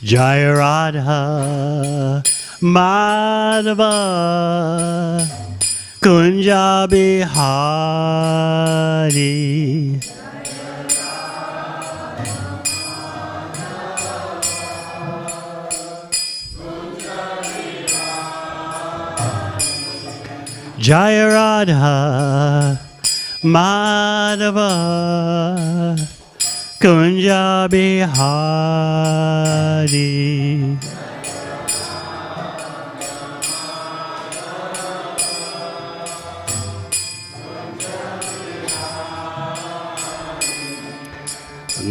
Jaya Radha Madhava Kunja Bihari. Jaya Radha Madhava Kunja Bihari.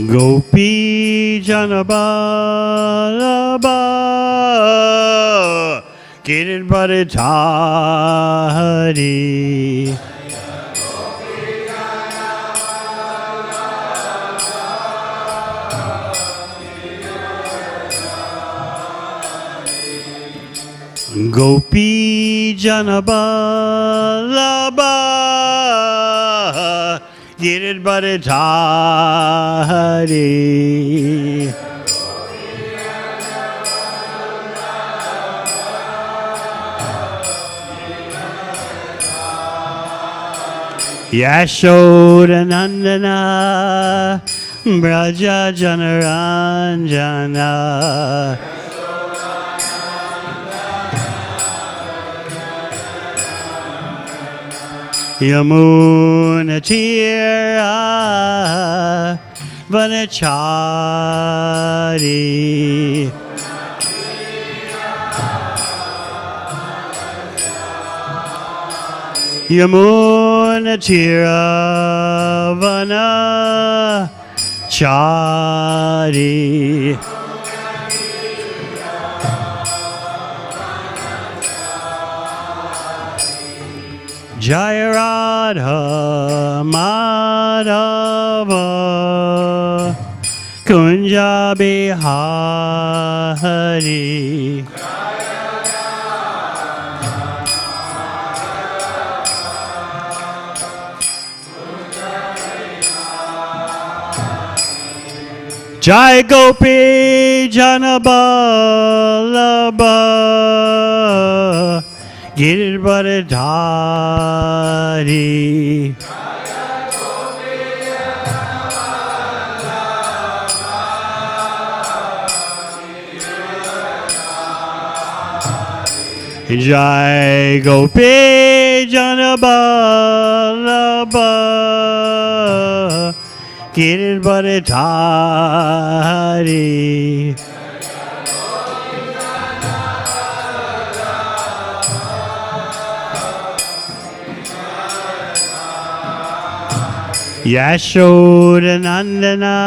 Gopi Janabalabha Giridvaritari. Gopi Janabalabha Giridvaritari. Yashoda Nandana Braja Janaranjana. Yamuna Tira Vanachari. Yamuna Tira Vanachari. Jaya Radha Madhava Kunja Bihari. Jai Gopi Janabalabha Giridvaritari. Jai Gopi Janabalabha Giridvaritari. Yashoda Nandana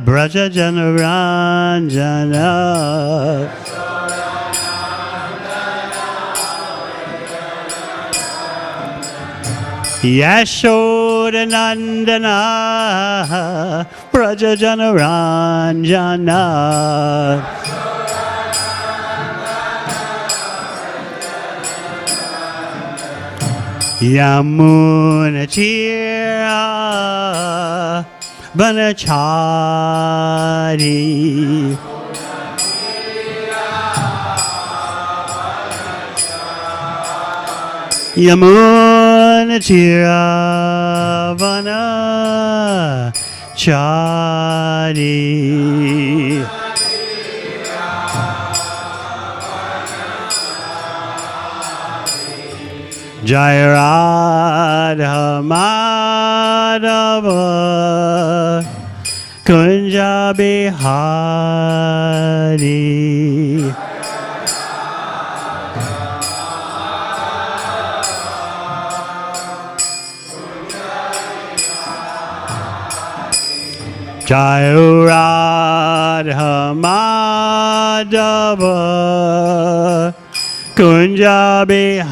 Braja Janaranjana. Yashoda Nandana Braja Janaranjana. Yamuna Tira Vanachari. Yamuna Tira Vanachari. Jaya Radha Madhava Kunja Bihari. Jaya Radha Madhava Kunja Bihari.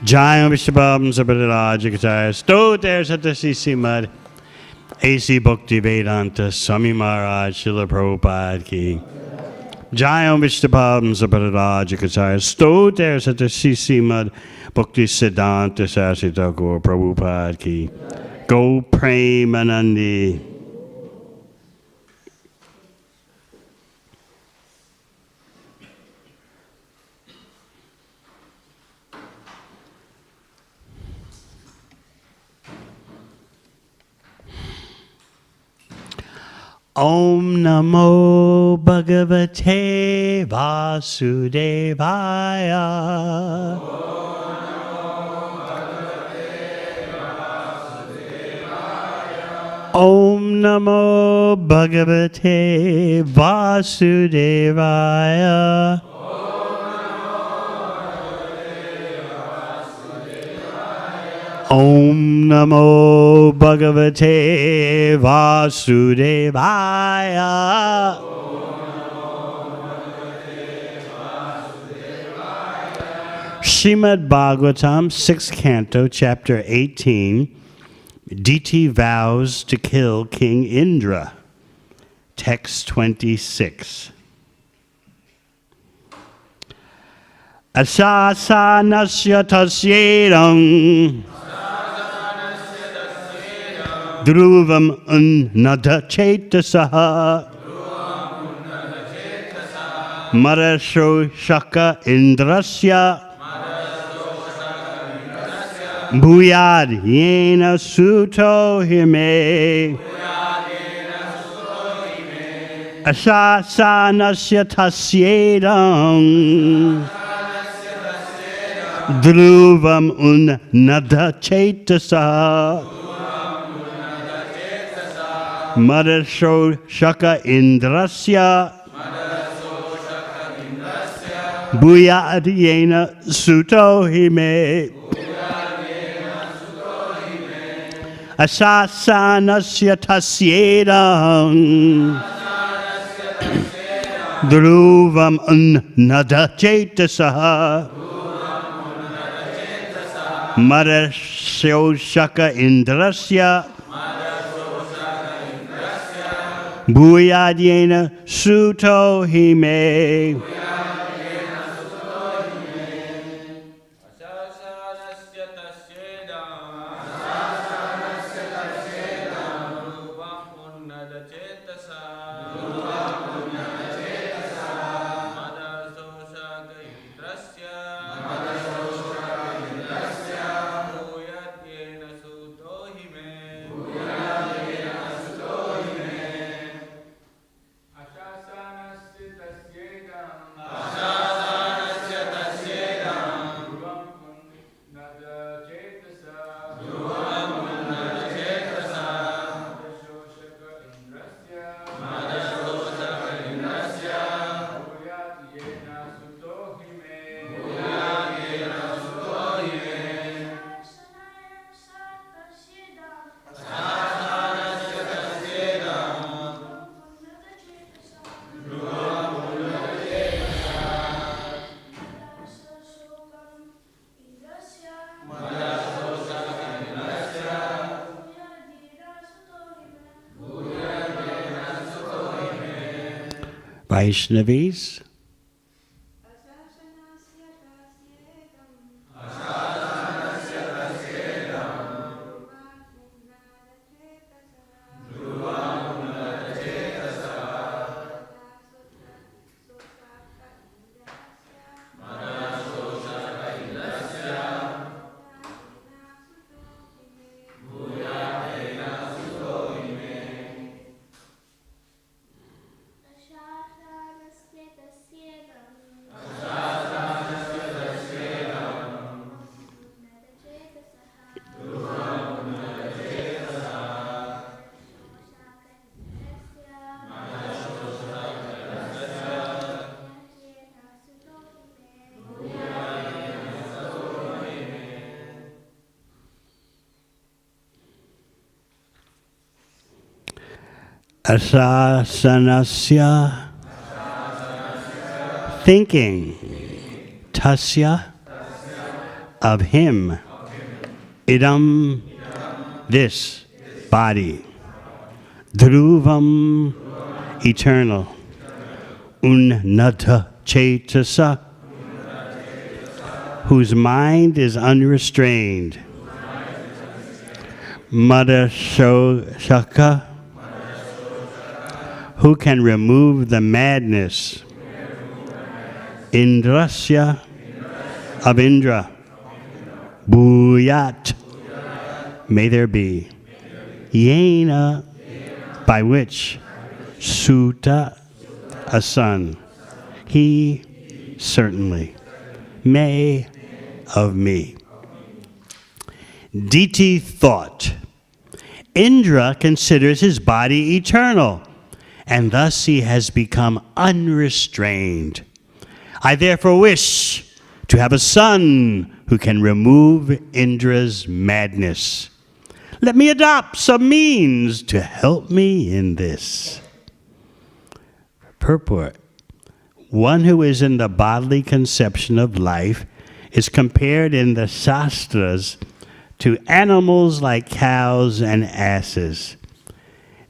Jayam Vishabham Sabadarajakataya Stoter Satasi Śrīmad A.C. Bhaktivedanta Swami Maharaj Srila Prabhupada Ki Jayam Vishnupam Saparajikacharya Stoter Śrīmad Bhaktivedanta Saraswati Thakur Prabhupada ki Go Premanandi. Om Namo Bhagavate Vasudevaya. Om Namo Bhagavate Vasudevaya. Om Namo Bhagavate Vasudevaya. Śrīmad Bhāgavatam, 6th Canto, Chapter 18. Diti vows to kill King Indra. Text 26. Asasanasya tasyedam Dhruvam unnada chetasaha Marasho shaka indrasya Bhuyad yena suto hime Asasanasya tasyedam Dhruvam unnada chetasa Madasho shaka indrasya Bhuyad yena suto hime Asasanasya tasyedam Dhruvam unnada chetasa Marasyo shaka indrasya Bhuyadyena suto hime. Vaishnavis. Asasanasya, thinking, tasya, of him, idam, this body, dhruvam, eternal, Unnata Cetasa, whose mind is unrestrained. Madashoshaka, who can remove the madness. Indrasya, of Indra. Bhuyat, may there be. Yena, by which. Suta, a son. He, certainly. May, of me. Diti thought, Indra considers his body eternal, and thus he has become unrestrained. I therefore wish to have a son who can remove Indra's madness. Let me adopt some means to help me in this. Purport. One who is in the bodily conception of life is compared in the Shastras to animals like cows and asses.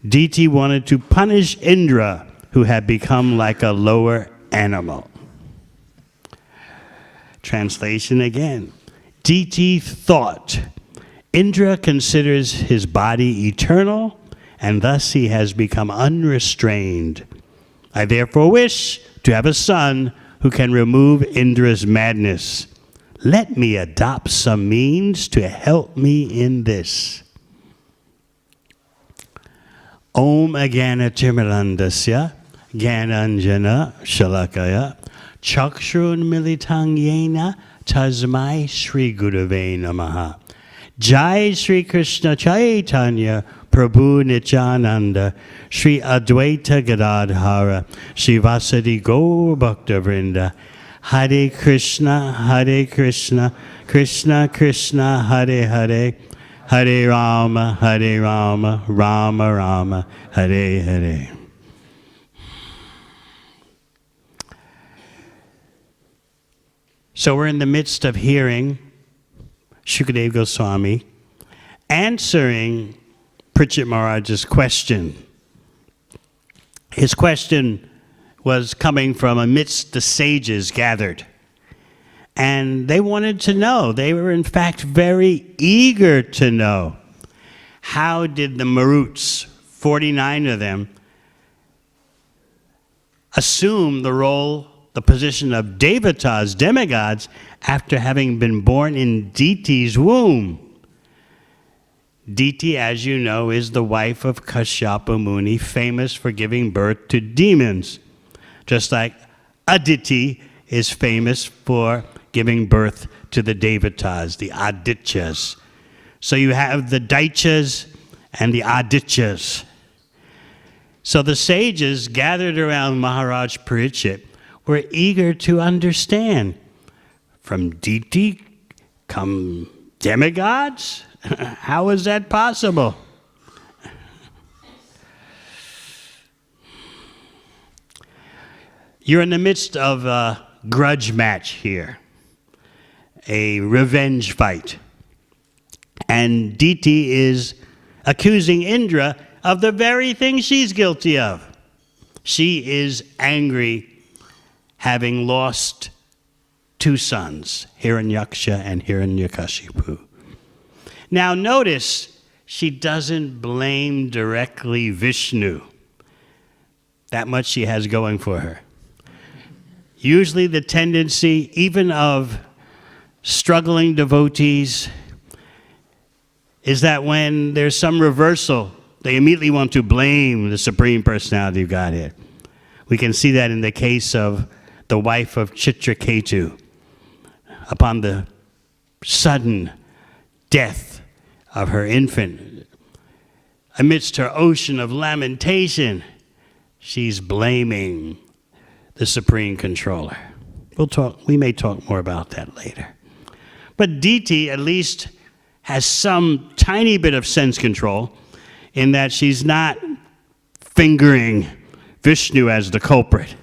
Diti wanted to punish Indra, who had become like a lower animal. Translation again. Diti thought, Indra considers his body eternal, and thus he has become unrestrained. I therefore wish to have a son who can remove Indra's madness. Let me adopt some means to help me in this. Om Agyanatimirandasya Gyananjana Shalakaya Chakshrun Militang Yena Tasmai Shri Gurave Namaha. Jai Shri Krishna Chaitanya Prabhu Nityananda Shri Advaita Gadadhara Shri Vasadi Gaur Bhakta Vrinda. Hare Krishna, Krishna Krishna, Hare Hare, Hare Rama, Rama Rama, Hare Hare. So we're in the midst of hearing Shukadeva Goswami answering Parikshit Maharaj's question. His question was coming from amidst the sages gathered. And they wanted to know, they were in fact very eager to know, how did the Maruts, 49 of them, assume the position of devatas, demigods, after having been born in Diti's womb? Diti, as you know, is the wife of Kashyapa Muni, famous for giving birth to demons. Just like Aditi is famous for giving birth to the devatas, the Adityas. So you have the Daityas and the Adityas. So the sages gathered around Maharaj Parikshit were eager to understand. From Diti come demigods? How is that possible? You're in the midst of a grudge match here, a revenge fight. And Diti is accusing Indra of the very thing she's guilty of. She is angry, having lost two sons, Hiranyaksha and Hiranyakashipu. Now notice, she doesn't blame directly Vishnu. That much she has going for her. Usually the tendency, even of struggling devotees, is that when there's some reversal, they immediately want to blame the Supreme Personality of Godhead. We can see that in the case of the wife of Chitraketu. Upon the sudden death of her infant, amidst her ocean of lamentation, she's blaming the Supreme Controller. We may talk more about that later. But Diti at least has some tiny bit of sense control in that she's not fingering Vishnu as the culprit.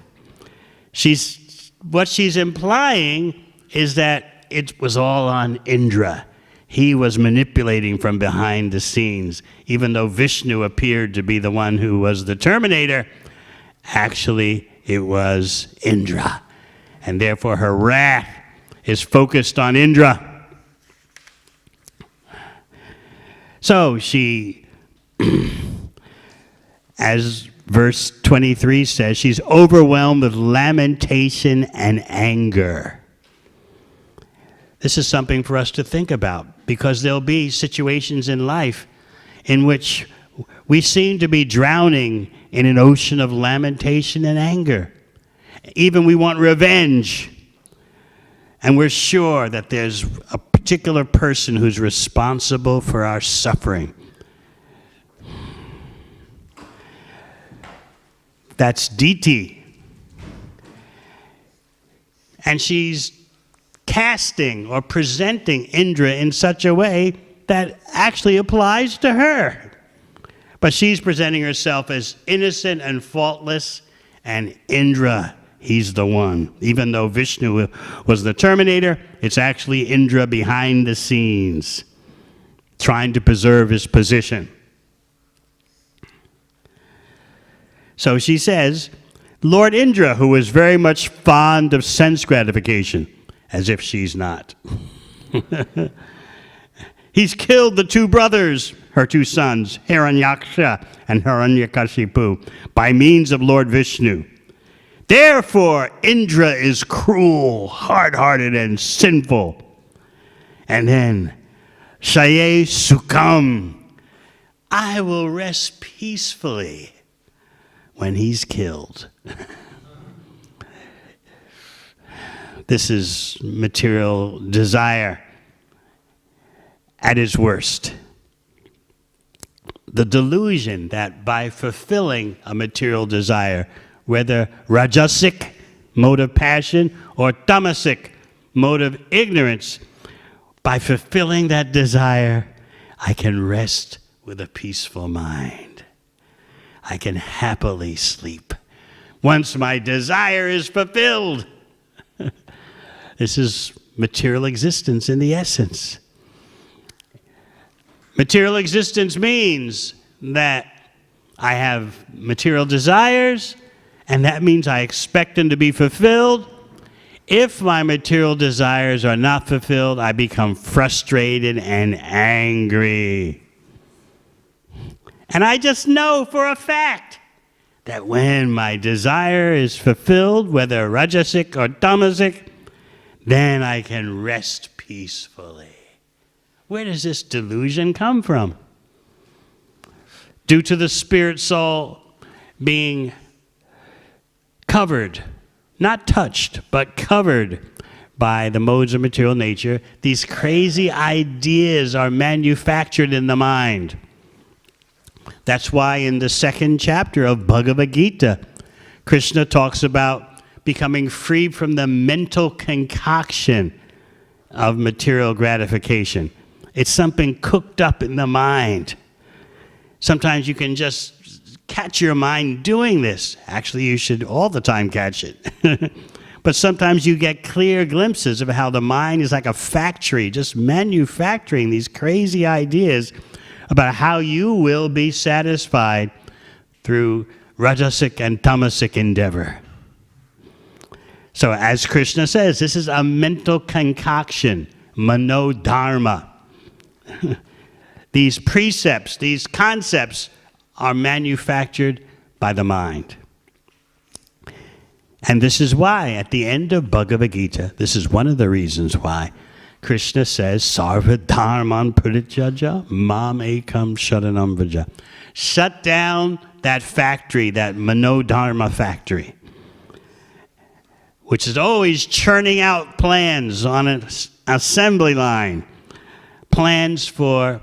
What she's implying is that it was all on Indra. He was manipulating from behind the scenes. Even though Vishnu appeared to be the one who was the terminator, actually it was Indra. And therefore her wrath is focused on Indra. So she, as verse 23 says, she's overwhelmed with lamentation and anger. This is something for us to think about, because there'll be situations in life in which we seem to be drowning in an ocean of lamentation and anger. Even we want revenge, and we're sure that there's a particular person who's responsible for our suffering. That's Diti. And she's casting or presenting Indra in such a way that actually applies to her. But she's presenting herself as innocent and faultless, and Indra, he's the one. Even though Vishnu was the terminator, it's actually Indra behind the scenes, trying to preserve his position. So she says, Lord Indra, who is very much fond of sense gratification, as if she's not. He's killed the two brothers, her two sons, Hiranyaksha and Hiranyakashipu, by means of Lord Vishnu. Therefore, Indra is cruel, hard-hearted, and sinful. And then, Shaye Sukham, I will rest peacefully when he's killed. This is material desire at its worst. The delusion that by fulfilling a material desire, whether rajasic, mode of passion, or tamasic, mode of ignorance, by fulfilling that desire, I can rest with a peaceful mind. I can happily sleep once my desire is fulfilled. This is material existence in the essence. Material existence means that I have material desires, and that means I expect them to be fulfilled. If my material desires are not fulfilled, I become frustrated and angry. And I just know for a fact that when my desire is fulfilled, whether rajasic or tamasic, then I can rest peacefully. Where does this delusion come from? Due to the spirit soul being covered, not touched, but covered by the modes of material nature, these crazy ideas are manufactured in the mind. That's why in the second chapter of Bhagavad Gita, Krishna talks about becoming free from the mental concoction of material gratification. It's something cooked up in the mind. Sometimes you can just catch your mind doing this. Actually, you should all the time catch it. But sometimes you get clear glimpses of how the mind is like a factory, just manufacturing these crazy ideas about how you will be satisfied through rajasic and tamasic endeavor. So as Krishna says, this is a mental concoction, manodharma. These precepts, these concepts are manufactured by the mind. And this is why at the end of Bhagavad Gita, this is one of the reasons why Krishna says, Sarva dharman parityajya mam ekam sharanam vraja. Shut down that factory, that manodharma factory, which is always churning out plans on an assembly line, plans for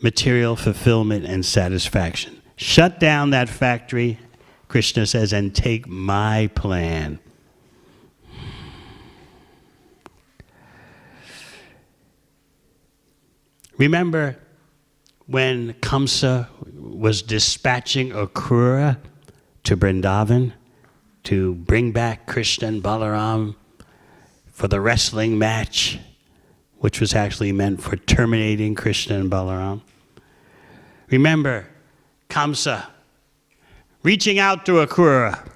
material fulfillment and satisfaction. Shut down that factory, Krishna says, and take my plan. Remember when Kamsa was dispatching Akrura to Vrindavan to bring back Krishna and Balaram for the wrestling match, which was actually meant for terminating Krishna and Balaram? Remember Kamsa reaching out to Akrura,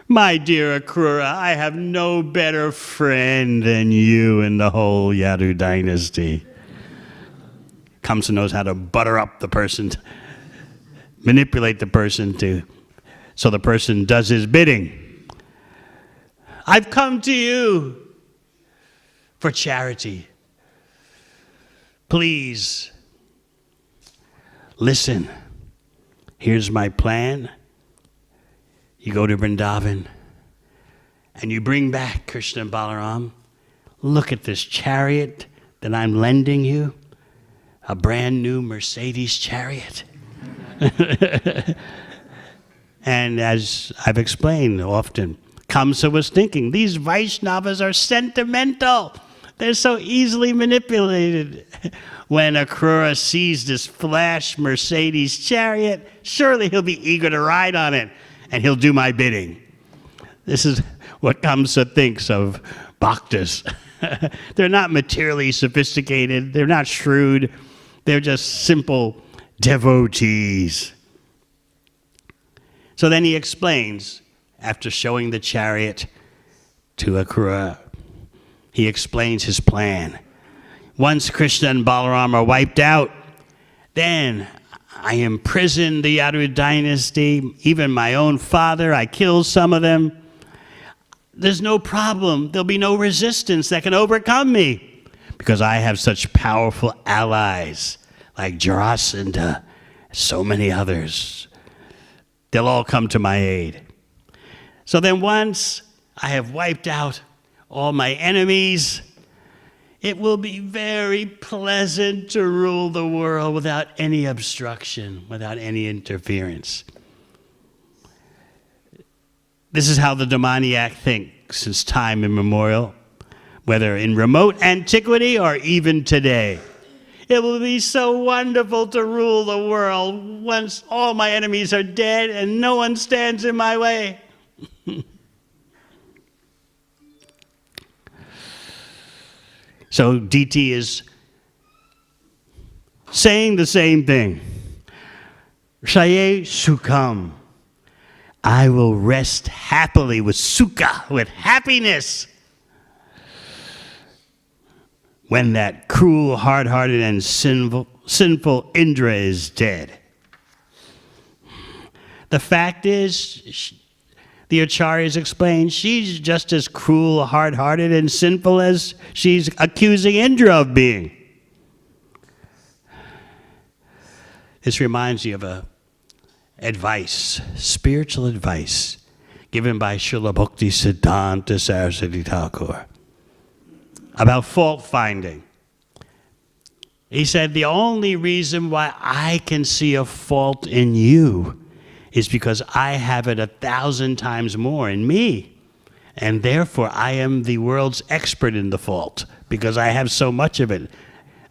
My dear Akrura, I have no better friend than you in the whole Yadu dynasty. Kamsa knows how to butter up the person, manipulate the person so the person does his bidding. I've come to you for charity. Please, listen. Here's my plan. You go to Vrindavan and you bring back Krishna and Balaram. Look at this chariot that I'm lending you, a brand new Mercedes chariot. And as I've explained often, Kamsa was thinking, these Vaishnavas are sentimental. They're so easily manipulated. When Akrura sees this flash Mercedes chariot, surely he'll be eager to ride on it, and he'll do my bidding. This is what Kamsa thinks of bhaktas. They're not materially sophisticated. They're not shrewd. They're just simple devotees. So then he explains, after showing the chariot to Akrura, he explains his plan. Once Krishna and Balaram are wiped out, then I imprison the Yadu dynasty, even my own father, I kill some of them. There's no problem. There'll be no resistance that can overcome me because I have such powerful allies like Jarasandha, so many others. They'll all come to my aid. So then once I have wiped out all my enemies, it will be very pleasant to rule the world without any obstruction, without any interference. This is how the demoniac thinks since time immemorial, whether in remote antiquity or even today. It will be so wonderful to rule the world once all my enemies are dead and no one stands in my way. So Diti is saying the same thing. Shaye Sukham. I will rest happily with sukha, with happiness, when that cruel, hard-hearted, and sinful Indra is dead. The fact is, the Acharyas explain, she's just as cruel, hard-hearted, and sinful as she's accusing Indra of being. This reminds me of a advice, spiritual advice, given by Srila Bhaktisiddhanta Saraswati Thakur about fault finding. He said, the only reason why I can see a fault in you is because I have it 1,000 times more in me. And therefore, I am the world's expert in the fault because I have so much of it.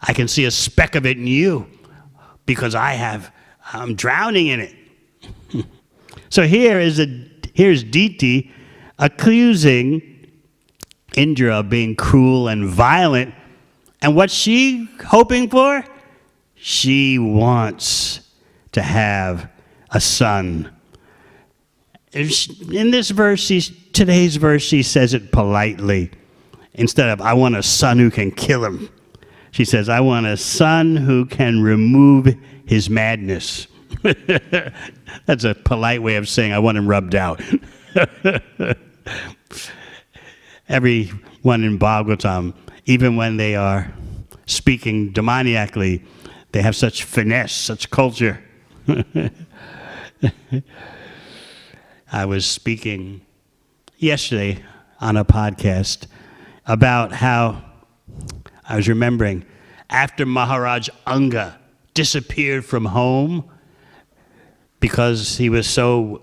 I can see a speck of it in you because I'm drowning in it. So here's Diti accusing Indra of being cruel and violent. And what's she hoping for? She wants to have a son. In this verse, today's verse, she says it politely. Instead of, I want a son who can kill him, she says, I want a son who can remove his madness. That's a polite way of saying I want him rubbed out. Everyone in Bhagavatam, even when they are speaking demoniacally, they have such finesse, such culture. I was speaking yesterday on a podcast about how I was remembering after Maharaj Anga disappeared from home because he was so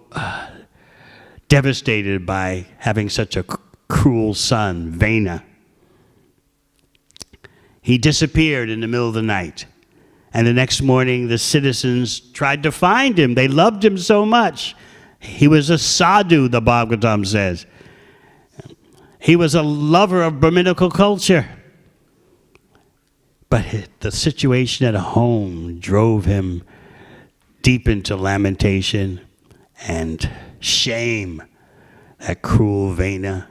devastated by having such a cruel son, Vena. He disappeared in the middle of the night. And the next morning, the citizens tried to find him. They loved him so much. He was a sadhu, the Bhagavatam says. He was a lover of Brahminical culture. But the situation at home drove him deep into lamentation and shame that cruel Vena,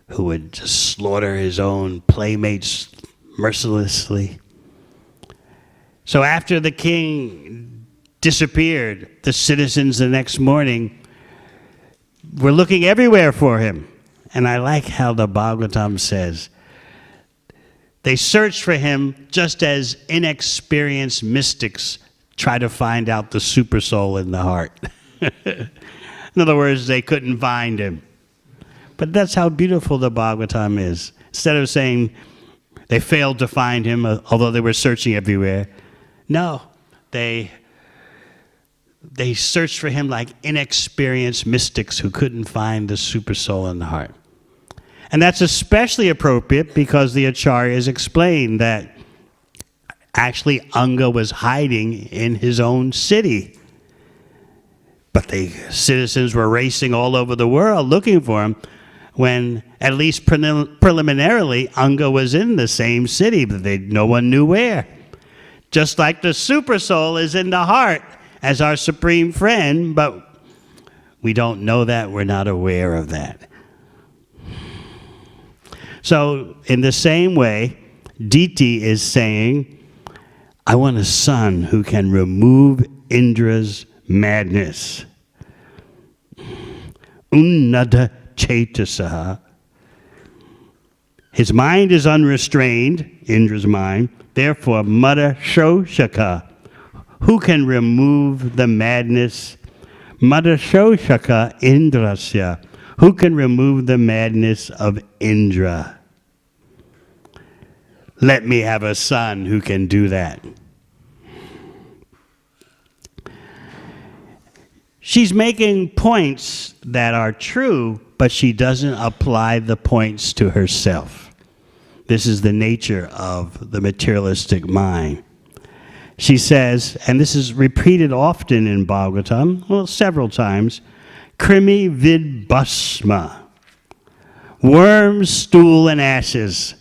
who would just slaughter his own playmates mercilessly. So after the king disappeared, the citizens the next morning were looking everywhere for him. And I like how the Bhagavatam says, they searched for him just as inexperienced mystics try to find out the super soul in the heart. In other words, they couldn't find him. But that's how beautiful the Bhagavatam is. Instead of saying they failed to find him, although they were searching everywhere, no, they searched for him like inexperienced mystics who couldn't find the super soul in the heart. And that's especially appropriate because the Acharyas explained that actually Anga was hiding in his own city. But the citizens were racing all over the world looking for him when, at least preliminarily, Anga was in the same city, but no one knew where. Just like the super soul is in the heart as our supreme friend, but we don't know that, we're not aware of that. So, in the same way, Diti is saying, I want a son who can remove Indra's madness. Unnada Chetasaha. His mind is unrestrained, Indra's mind, therefore Mada Shoshaka. Who can remove the madness? Mada Shoshaka Indrasya. Who can remove the madness of Indra? Let me have a son who can do that. She's making points that are true, but she doesn't apply the points to herself. This is the nature of the materialistic mind. She says, and this is repeated often in Bhagavatam, well, several times, Krimi vid bhasma, worms, stool, and ashes.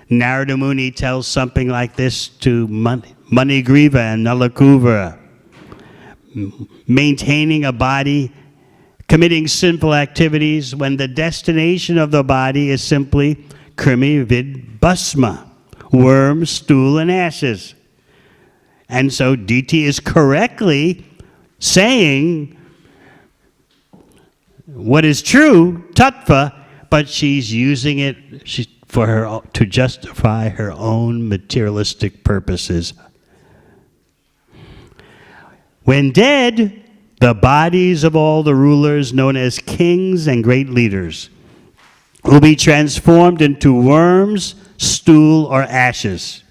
Narada Muni tells something like this to Manigriva and Nalakuvara. Maintaining a body, committing sinful activities when the destination of the body is simply krimi vid bhasma, worms, stool, and ashes. And so Diti is correctly saying what is true, tattva, but she's using it to justify her own materialistic purposes. When dead, the bodies of all the rulers known as kings and great leaders will be transformed into worms, stool, or ashes.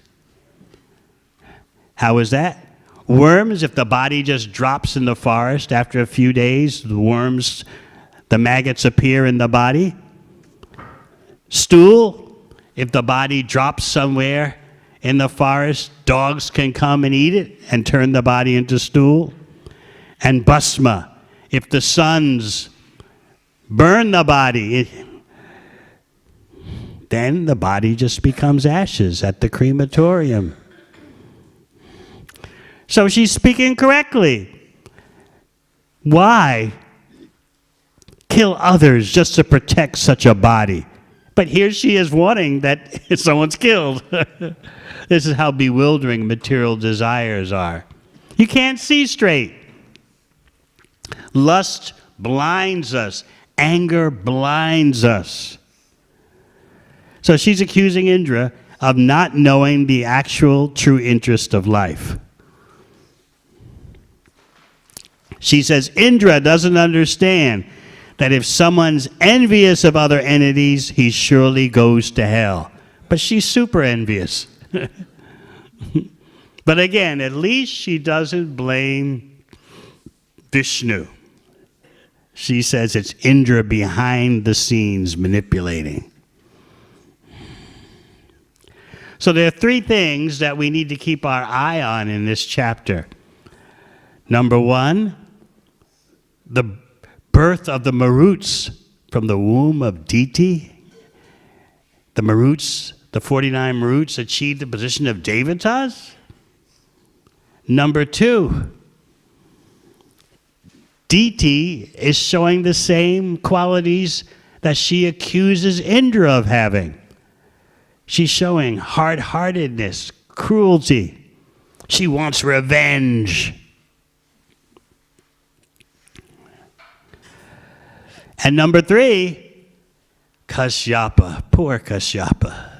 How is that? Worms, if the body just drops in the forest after a few days, the maggots appear in the body. Stool, if the body drops somewhere in the forest, dogs can come and eat it and turn the body into stool. And bhasma, if the suns burn the body, then the body just becomes ashes at the crematorium. So she's speaking correctly. Why kill others just to protect such a body? But here she is wanting that someone's killed. This is how bewildering material desires are. You can't see straight. Lust blinds us. Anger blinds us. So she's accusing Indra of not knowing the actual true interest of life. She says Indra doesn't understand that if someone's envious of other entities, he surely goes to hell. But she's super envious. But again, at least she doesn't blame Vishnu. She says it's Indra behind the scenes manipulating. So there are three things that we need to keep our eye on in this chapter. Number one, the birth of the Maruts from the womb of Diti. The Maruts, the 49 Maruts, achieved the position of Devatas. Number two, Diti is showing the same qualities that she accuses Indra of having. She's showing hard-heartedness, cruelty. She wants revenge. And number 3, Kashyapa, poor Kashyapa.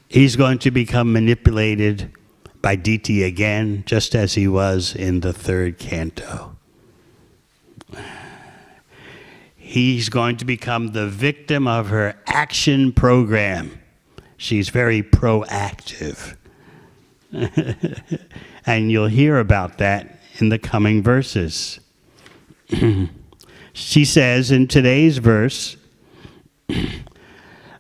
He's going to become manipulated by Diti again, just as he was in the 3rd canto. He's going to become the victim of her action program. She's very proactive. And you'll hear about that in the coming verses. She says in today's verse,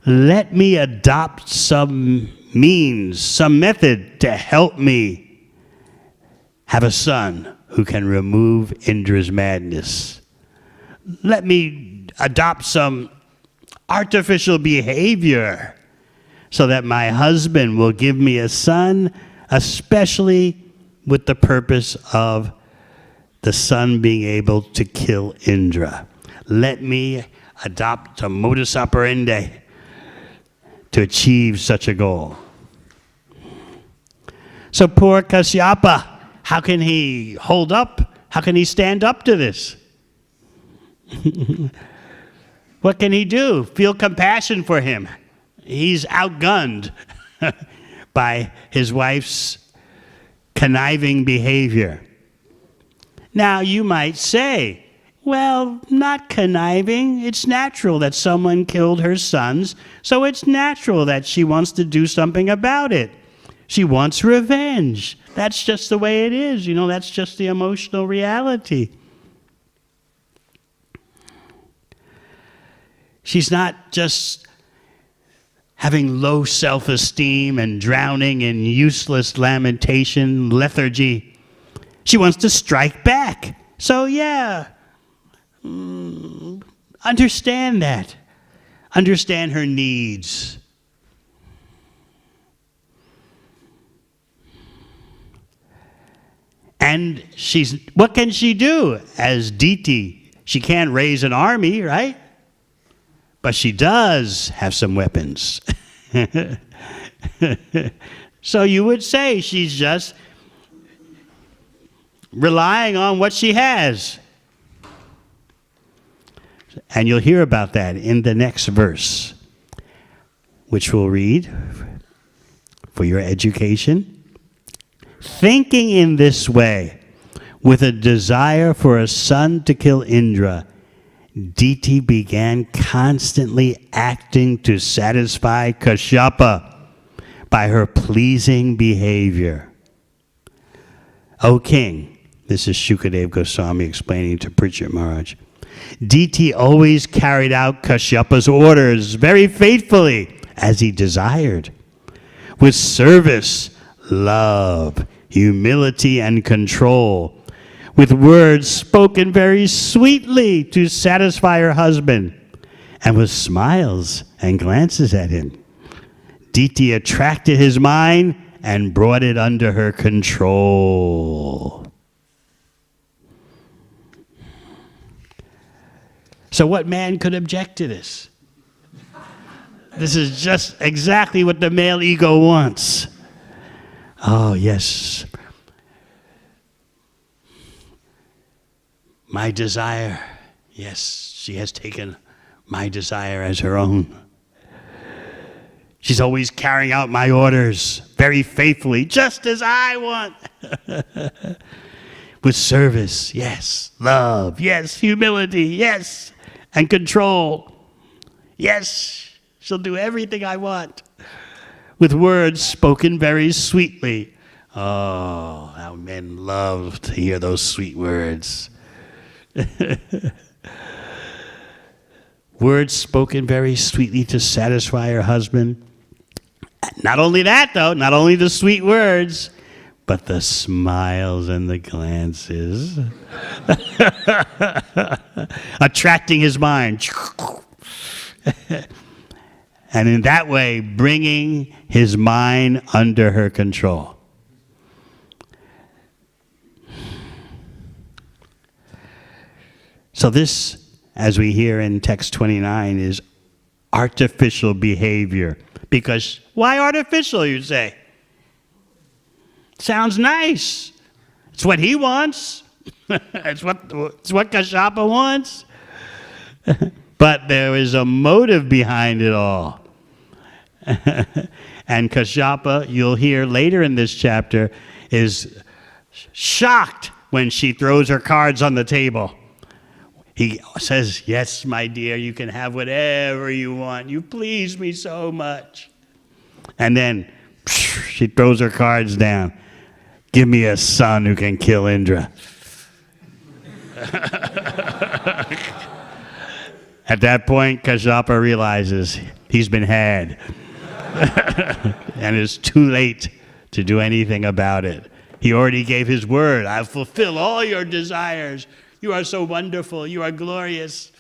let me adopt some means, some method to help me have a son who can remove Indra's madness. Let me adopt some artificial behavior so that my husband will give me a son, especially with the purpose of the son being able to kill Indra. Let me adopt a modus operandi to achieve such a goal. So poor Kashyapa, how can he hold up? How can he stand up to this? What can he do? Feel compassion for him. He's outgunned by his wife's conniving behavior. Now you might say, well, not conniving. It's natural that someone killed her sons, so it's natural that she wants to do something about it. She wants revenge. That's just the way it is. You know, that's just the emotional reality. She's not just having low self-esteem and drowning in useless lamentation, lethargy. She wants to strike back. So yeah, understand that. Understand her needs. And what can she do as Diti? She can't raise an army, right? But she does have some weapons. So you would say she's just relying on what she has. And you'll hear about that in the next verse, which we'll read for your education. Thinking in this way, with a desire for a son to kill Indra, Diti began constantly acting to satisfy Kashyapa by her pleasing behavior. O king, this is Shukadeva Goswami explaining to Parikshit Maharaj, Diti always carried out Kashyapa's orders very faithfully, as he desired, with service, love, humility, and control, with words spoken very sweetly to satisfy her husband, and with smiles and glances at him. Diti attracted his mind and brought it under her control. So what man could object to this? This is just exactly what the male ego wants. Oh, yes. My desire. Yes, she has taken my desire as her own. She's always carrying out my orders very faithfully, just as I want. With service, yes. Love, yes. Humility, yes. And control. Yes, she'll do everything I want. With words spoken very sweetly. Oh, how men love to hear those sweet words. Words spoken very sweetly to satisfy her husband. Not only that, though, not only the sweet words, but the smiles and the glances. Attracting his mind. And in that way, bringing his mind under her control. So this, as we hear in text 29, is artificial behavior. Because why artificial, you say? Sounds nice. It's what he wants. it's what Kashyapa wants. But there is a motive behind it all. And Kashyapa, you'll hear later in this chapter, is shocked when she throws her cards on the table. He says, yes, my dear, you can have whatever you want. You please me so much. And then she throws her cards down. Give me a son who can kill Indra. At that point, Kashyapa realizes he's been had. And it's too late to do anything about it. He already gave his word. I'll fulfill all your desires. You are so wonderful. You are glorious.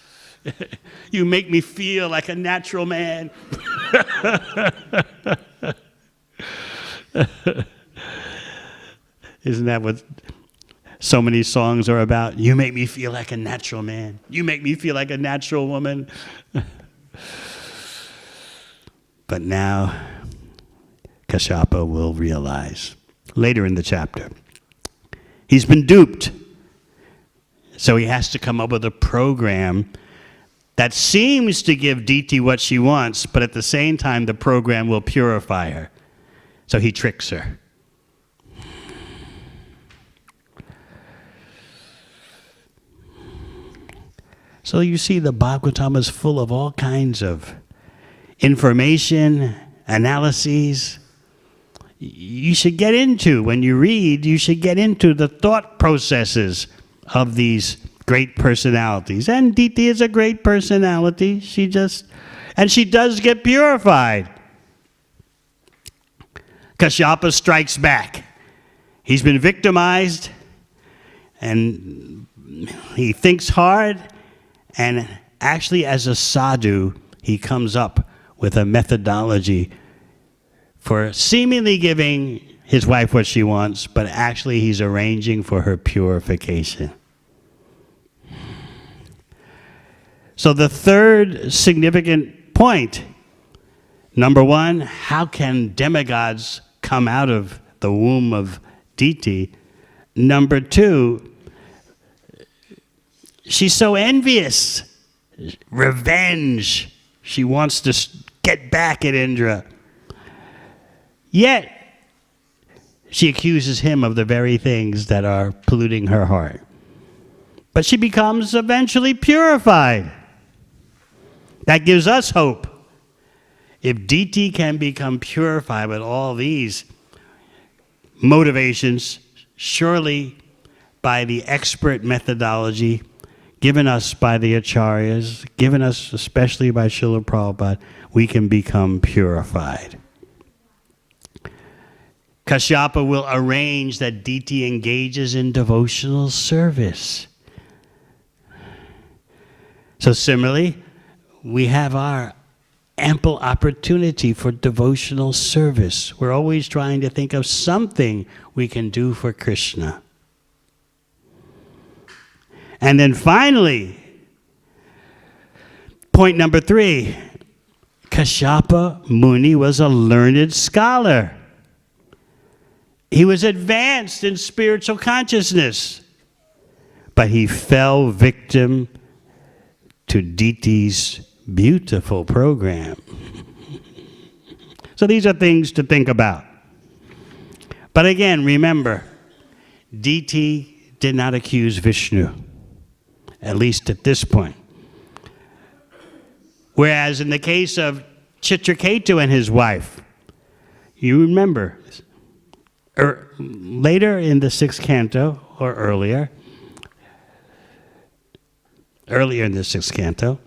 You make me feel like a natural man. Isn't that what so many songs are about? You make me feel like a natural man. You make me feel like a natural woman. But now, Kashyapa will realize, later in the chapter, he's been duped. So he has to come up with a program that seems to give Diti what she wants, but at the same time, the program will purify her. So he tricks her. So you see, the Bhagavatam is full of all kinds of information, analyses. You should get into, when you read, you should get into the thought processes of these great personalities. And Diti is a great personality. She does get purified. Kashyapa strikes back. He's been victimized, and he thinks hard, and actually as a sadhu, he comes up with a methodology for seemingly giving his wife what she wants, but actually he's arranging for her purification. So the third significant point, number one, how can demigods come out of the womb of Diti? Number two, she's so envious. Revenge. She wants to get back at Indra. Yet, she accuses him of the very things that are polluting her heart. But she becomes eventually purified. That gives us hope. If Diti can become purified with all these motivations, surely by the expert methodology given us by the Acharyas, given us especially by Srila Prabhupada, we can become purified. Kashyapa will arrange that Diti engages in devotional service. So similarly, we have our ample opportunity for devotional service. We're always trying to think of something we can do for Krishna. And then finally, point number 3, Kashyapa Muni was a learned scholar. He was advanced in spiritual consciousness, but he fell victim to Diti's beautiful program. So these are things to think about. But again, remember, Diti did not accuse Vishnu, at least at this point. Whereas in the case of Chitraketu and his wife, you remember, later in the 6th canto, or earlier in the 6th canto,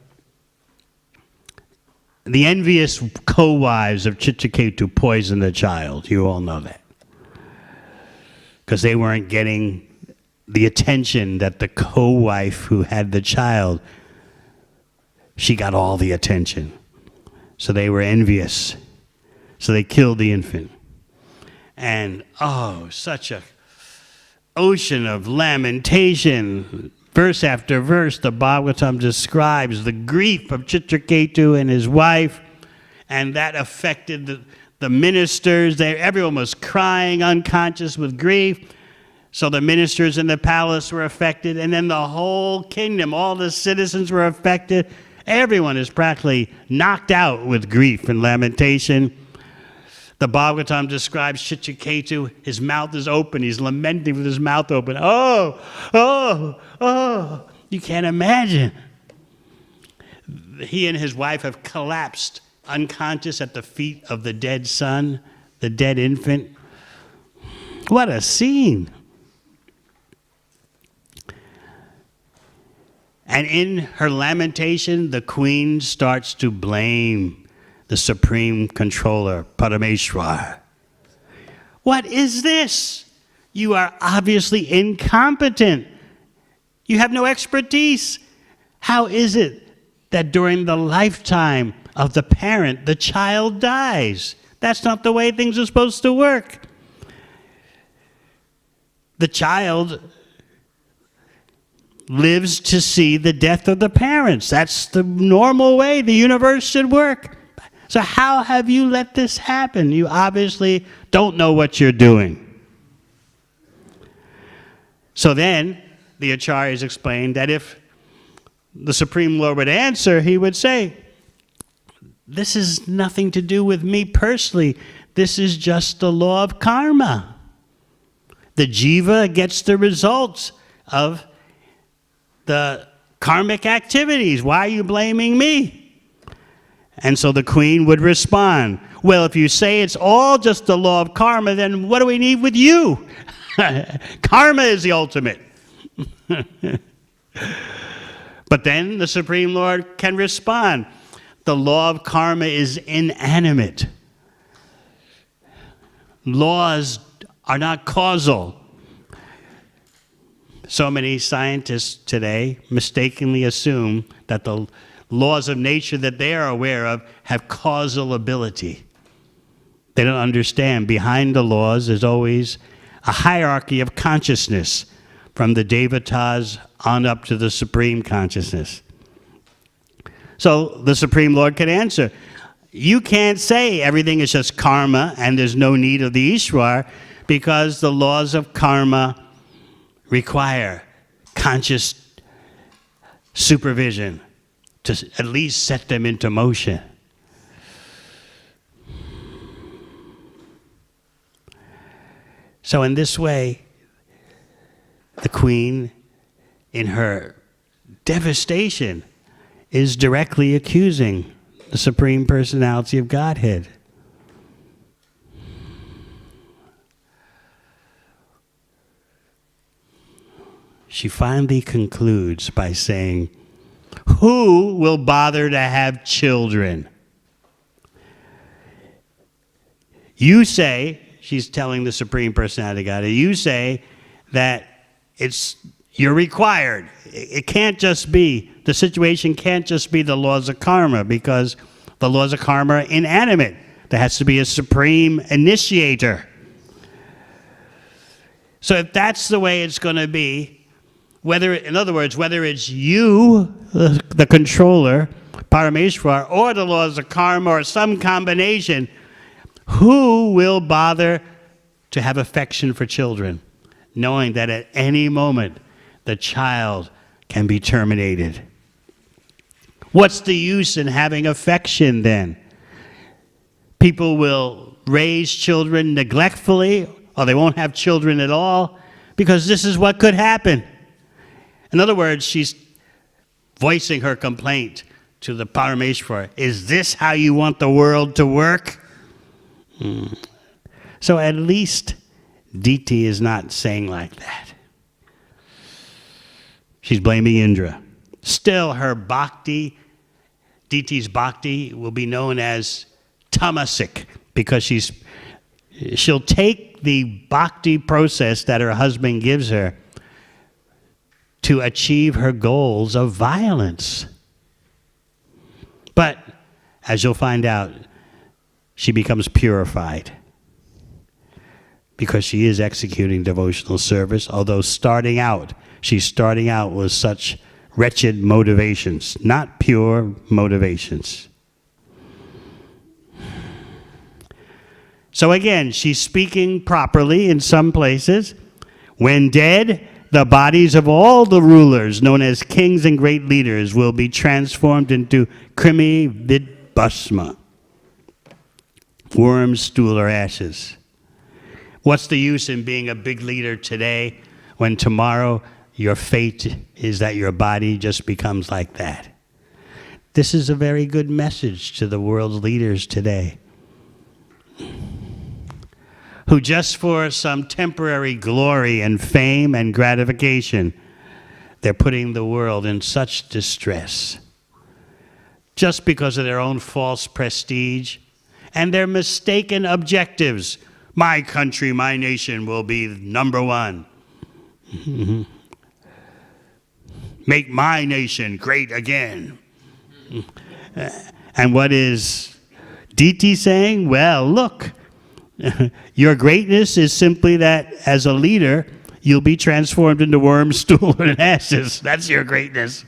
the envious co-wives of Chitraketu poisoned the child. You all know that. Because they weren't getting the attention that the co-wife who had the child, she got all the attention. So they were envious. So they killed the infant. And, oh, such a ocean of lamentation Verse after verse, the Bhagavatam describes the grief of Chitraketu and his wife, and that affected the ministers. Everyone was crying, unconscious with grief. So the ministers in the palace were affected, and then the whole kingdom, all the citizens were affected. Everyone is practically knocked out with grief and lamentation. The Bhagavatam describes Chitraketu. His mouth is open. He's lamenting with his mouth open. Oh, oh, oh. You can't imagine. He and his wife have collapsed unconscious at the feet of the dead son, the dead infant. What a scene. And in her lamentation, the queen starts to blame the supreme controller, Parameshwar. What is this? You are obviously incompetent. You have no expertise. How is it that during the lifetime of the parent, the child dies? That's not the way things are supposed to work. The child lives to see the death of the parents. That's the normal way the universe should work. So how have you let this happen? You obviously don't know what you're doing. So then the Acharyas explained that if the Supreme Lord would answer, he would say, this is nothing to do with me personally. This is just the law of karma. The jiva gets the results of the karmic activities. Why are you blaming me? And so the queen would respond, well, if you say it's all just the law of karma, then what do we need with you? Karma is the ultimate. But then the Supreme Lord can respond, the law of karma is inanimate. Laws are not causal. So many scientists today mistakenly assume that the laws of nature that they are aware of have causal ability. They don't understand. Behind the laws is always a hierarchy of consciousness from the devatas on up to the supreme consciousness. So the Supreme Lord can answer, you can't say everything is just karma and there's no need of the Ishwar, because the laws of karma require conscious supervision to at least set them into motion. So in this way, the queen, in her devastation, is directly accusing the Supreme Personality of Godhead. She finally concludes by saying, who will bother to have children? You say, she's telling the Supreme Personality of Godhead, you say that you're required. It can't just be, the situation can't just be the laws of karma, because the laws of karma are inanimate. There has to be a supreme initiator. So if that's the way it's going to be, in other words, whether it's you, the controller, Parameshwar, or the laws of karma, or some combination, who will bother to have affection for children, knowing that at any moment the child can be terminated? What's the use in having affection then? People will raise children neglectfully, or they won't have children at all, because this is what could happen. In other words, she's voicing her complaint to the Parameshwar. Is this how you want the world to work? So at least Diti is not saying like that. She's blaming Indra. Still, her bhakti, Diti's bhakti, will be known as tamasic, because she'll take the bhakti process that her husband gives her to achieve her goals of violence. But, as you'll find out, she becomes purified, because she is executing devotional service, although she's starting out with such wretched motivations, not pure motivations. So again, she's speaking properly in some places. When dead, the bodies of all the rulers, known as kings and great leaders, will be transformed into krimi vidbhasma, worms, stool, or ashes. What's the use in being a big leader today when tomorrow your fate is that your body just becomes like that? This is a very good message to the world's leaders today, who just for some temporary glory and fame and gratification, they're putting the world in such distress just because of their own false prestige and their mistaken objectives. My country, my nation will be number one. Make my nation great again. And what is Diti saying? Well, look, your greatness is simply that as a leader, you'll be transformed into worms, stool, and ashes. That's your greatness.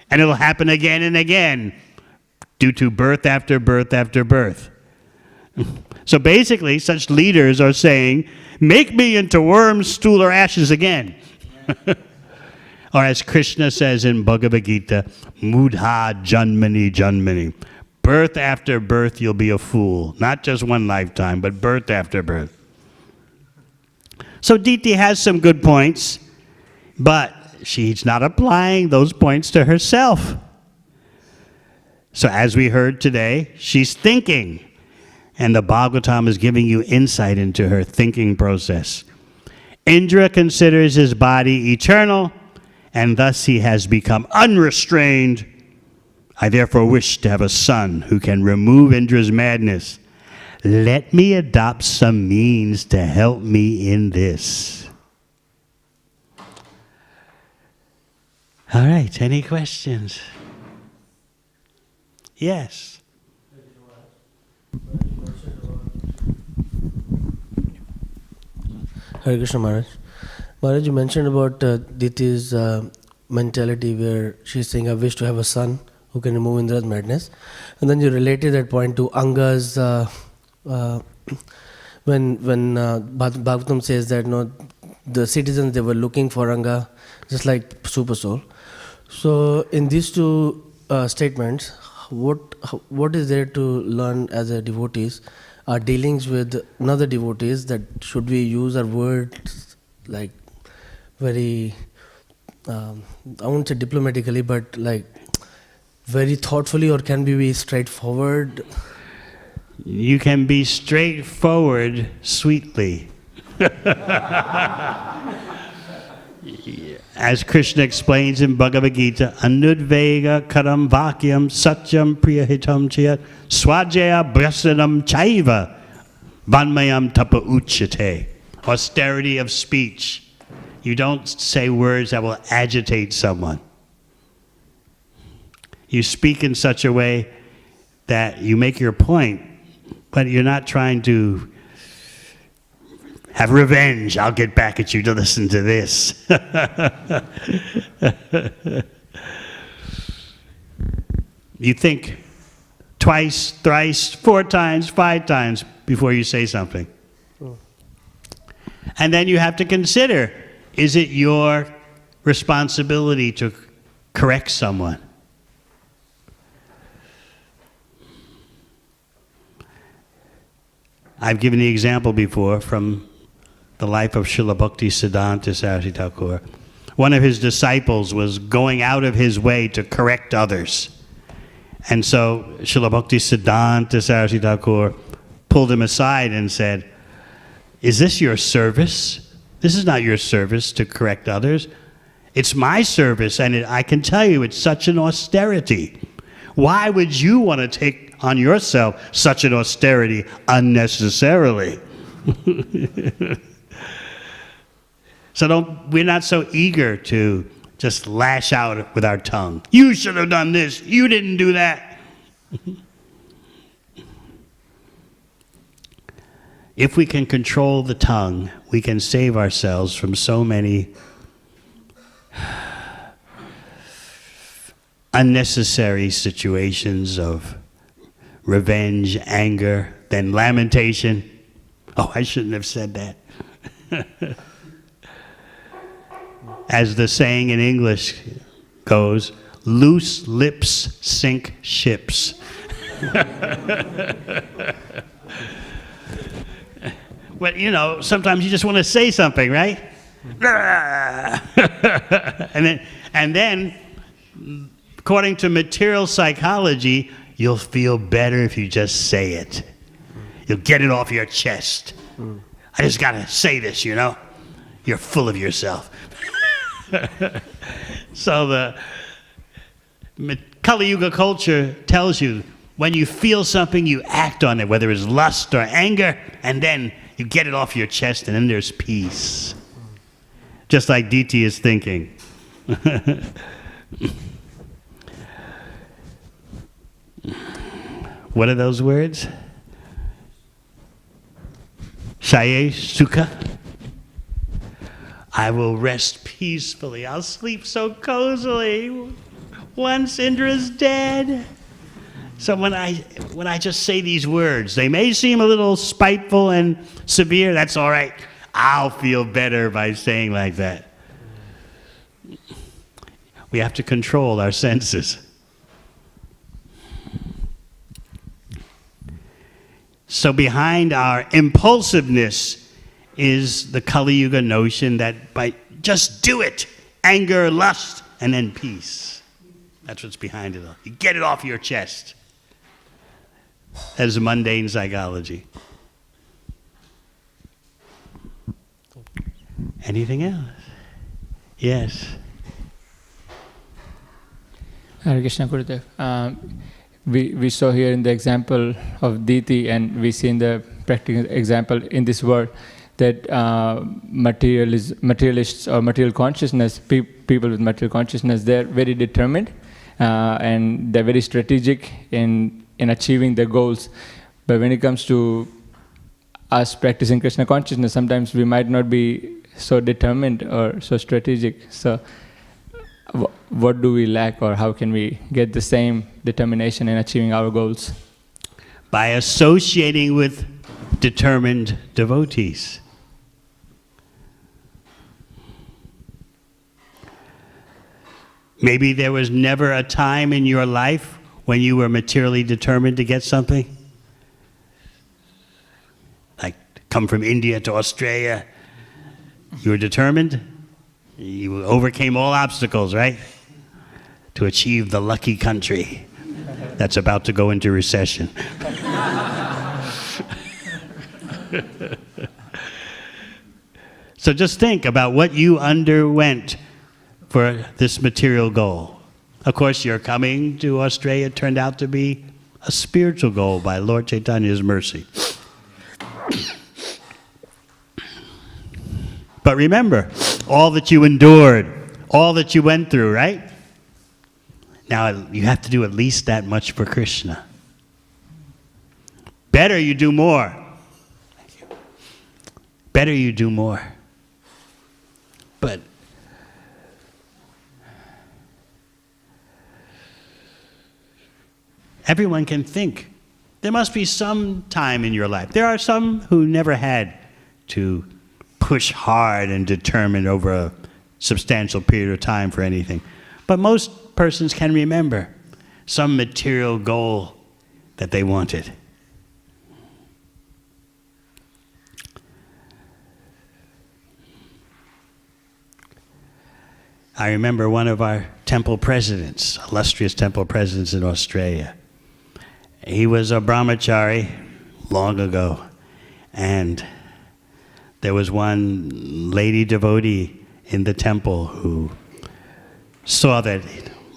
And it'll happen again and again due to birth after birth after birth. So basically, such leaders are saying, make me into worms, stool, or ashes again. Or as Krishna says in Bhagavad Gita, mudha janmani janmani. Birth after birth, you'll be a fool. Not just one lifetime, but birth after birth. So Diti has some good points, but she's not applying those points to herself. So as we heard today, she's thinking. And the Bhagavatam is giving you insight into her thinking process. Indra considers his body eternal, and thus he has become unrestrained. I therefore wish to have a son who can remove Indra's madness. Let me adopt some means to help me in this. All right, any questions? Yes. Hare Krishna Maharaj. Maharaj, you mentioned about Diti's mentality where she's saying, I wish to have a son who can remove Indra's madness. And then you related that point to Anga's, when Bhagavatam says that the citizens, they were looking for Anga, just like Super Soul. So in these two statements, what is there to learn as a devotees? Our dealings with another devotees, that should we use our words like very, I won't say diplomatically, but like very thoughtfully, or can we be straightforward? You can be straightforward sweetly. As Krishna explains in Bhagavad Gita, anudvega karam vakyam satyam priyahitam chayat swajaya bryasanam chaiva vanmayam tapa uchate. Austerity of speech. You don't say words that will agitate someone. You speak in such a way that you make your point, but you're not trying to have revenge. I'll get back at you to listen to this. You think twice, thrice, 4 times, 5 times before you say something. And then you have to consider, is it your responsibility to correct someone? I've given the example before from the life of Srila Bhaktivedanta Saraswati Thakur. One of his disciples was going out of his way to correct others. And so Srila Bhaktivedanta Saraswati Thakur pulled him aside and said, is this your service? This is not your service to correct others. It's my service, and I can tell you it's such an austerity. Why would you want to take on yourself such an austerity unnecessarily? So we're not so eager to just lash out with our tongue. You should have done this. You didn't do that. if we can control the tongue, we can save ourselves from so many unnecessary situations of revenge, anger, then lamentation. Oh, I shouldn't have said that. As the saying in English goes, loose lips sink ships. Well, you know, sometimes you just want to say something, right? and then, according to material psychology, you'll feel better if you just say it. You'll get it off your chest. I just got to say this, you know? You're full of yourself. So the Kali Yuga culture tells you when you feel something, you act on it, whether it's lust or anger, and then you get it off your chest, and then there's peace. Just like Diti is thinking. What are those words? Shaye Sukha. I will rest peacefully. I'll sleep so cozily once Indra's dead. So when I just say these words, they may seem a little spiteful and severe. That's all right. I'll feel better by saying like that. We have to control our senses. So behind our impulsiveness is the Kali Yuga notion that by just do it, anger, lust, and then peace. That's what's behind it all. You get it off your chest. That is mundane psychology. Anything else? Yes. Hare Krishna Gurudev. We saw here in the example of Diti, and we see in the practical example in this world that materialists or material consciousness, people with material consciousness, they're very determined and they're very strategic in achieving their goals. But when it comes to us practicing Krishna consciousness, sometimes we might not be so determined or so strategic. So what do we lack, or how can we get the same determination in achieving our goals? By associating with determined devotees. Maybe there was never a time in your life when you were materially determined to get something. Like come from India to Australia. You were determined. You overcame all obstacles, right? To achieve the lucky country that's about to go into recession. So just think about what you underwent for this material goal. Of course, your coming to Australia turned out to be a spiritual goal by Lord Chaitanya's mercy. But remember, all that you endured, all that you went through, right? Now you have to do at least that much for Krishna. Better you do more. Thank you. Better you do more. But everyone can think. There must be some time in your life. There are some who never had to push hard and determined over a substantial period of time for anything. But most persons can remember some material goal that they wanted. I remember one of our temple presidents, illustrious temple presidents in Australia. He was a brahmachari long ago, and there was one lady devotee in the temple who saw that,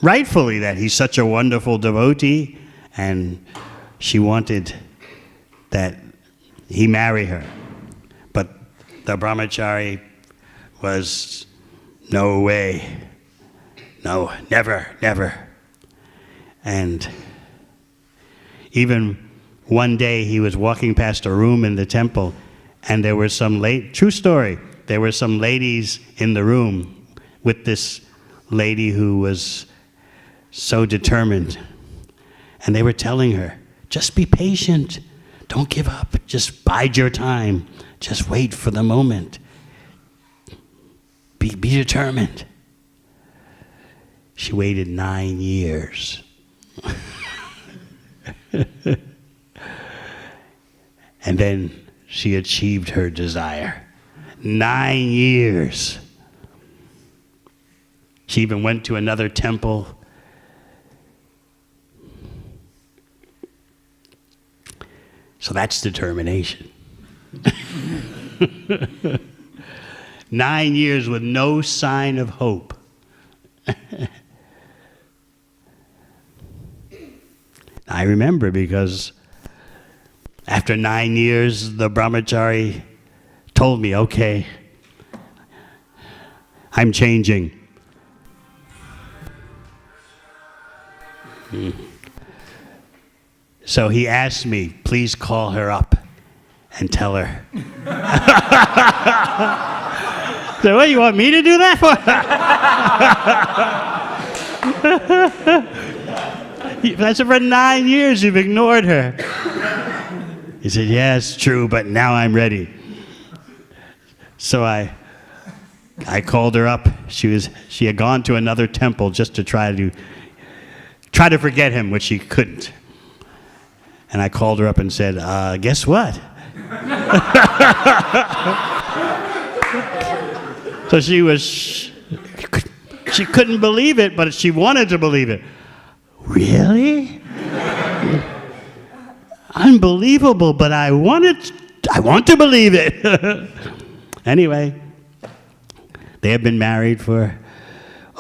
rightfully, that he's such a wonderful devotee, and she wanted that he marry her. But the brahmachari was, no way, no, never, never. And even one day he was walking past a room in the temple, And there were some true story, there were some ladies in the room with this lady who was so determined. And they were telling her, just be patient. Don't give up. Just bide your time. Just wait for the moment. Be determined. She waited 9 years. And then she achieved her desire. 9 years. She even went to another temple. So that's determination. 9 years with no sign of hope. I remember because after 9 years, the brahmachari told me, okay, I'm changing. So he asked me, please call her up and tell her. So what, you want me to do that for? I said, for 9 years you've ignored her. He said, yeah, it's true, but now I'm ready. So I called her up. She had gone to another temple just to try to forget him, which she couldn't. And I called her up and said, guess what? So she couldn't believe it, but she wanted to believe it. Really? Unbelievable, but I want to believe it. Anyway, they have been married for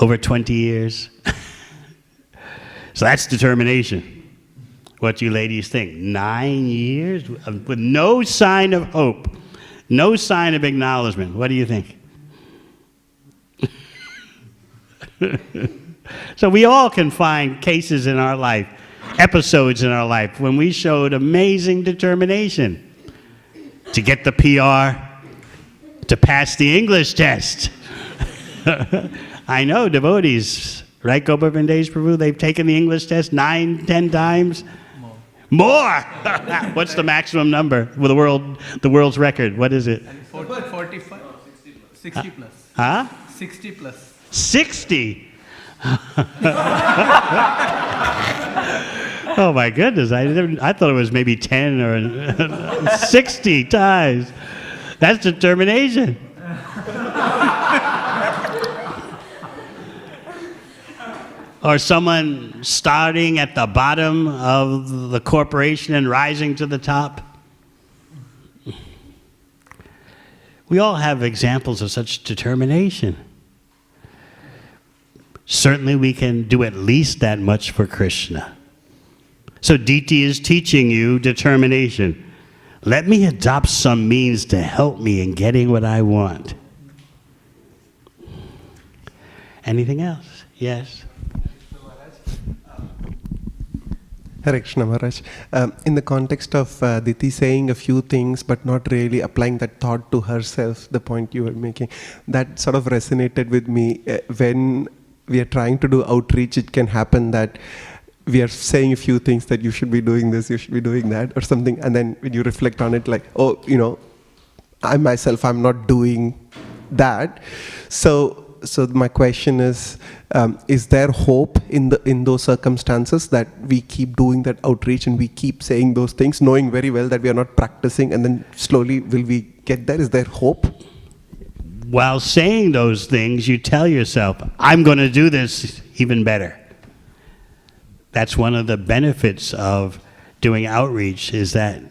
over 20 years. So that's determination. What do you ladies think? 9 years with no sign of hope, no sign of acknowledgement. What do you think? So we all can find cases in our life, episodes in our life, when we showed amazing determination to get the PR, to pass the English test. I know devotees, right, Gopavindesh Prabhu, they've taken the English test 9, 10 times. More! What's the maximum number with the world's record? What is it? 45? 60 plus. Huh? 60 plus. 60? Oh my goodness, I thought it was maybe 10 or 60 times. That's determination. Or someone starting at the bottom of the corporation and rising to the top. We all have examples of such determination. Certainly we can do at least that much for Krishna. So Diti is teaching you determination. Let me adopt some means to help me in getting what I want. Anything else? Yes? Hare Krishna Maharaj. In the context of Diti saying a few things but not really applying that thought to herself, the point you were making, that sort of resonated with me. When we are trying to do outreach, it can happen that we are saying a few things that you should be doing this, you should be doing that or something, and then when you reflect on it like, oh, I myself, I'm not doing that. So my question is there hope in those circumstances that we keep doing that outreach and we keep saying those things, knowing very well that we are not practicing, and then slowly will we get there? Is there hope? While saying those things, you tell yourself, I'm going to do this even better. That's one of the benefits of doing outreach, is that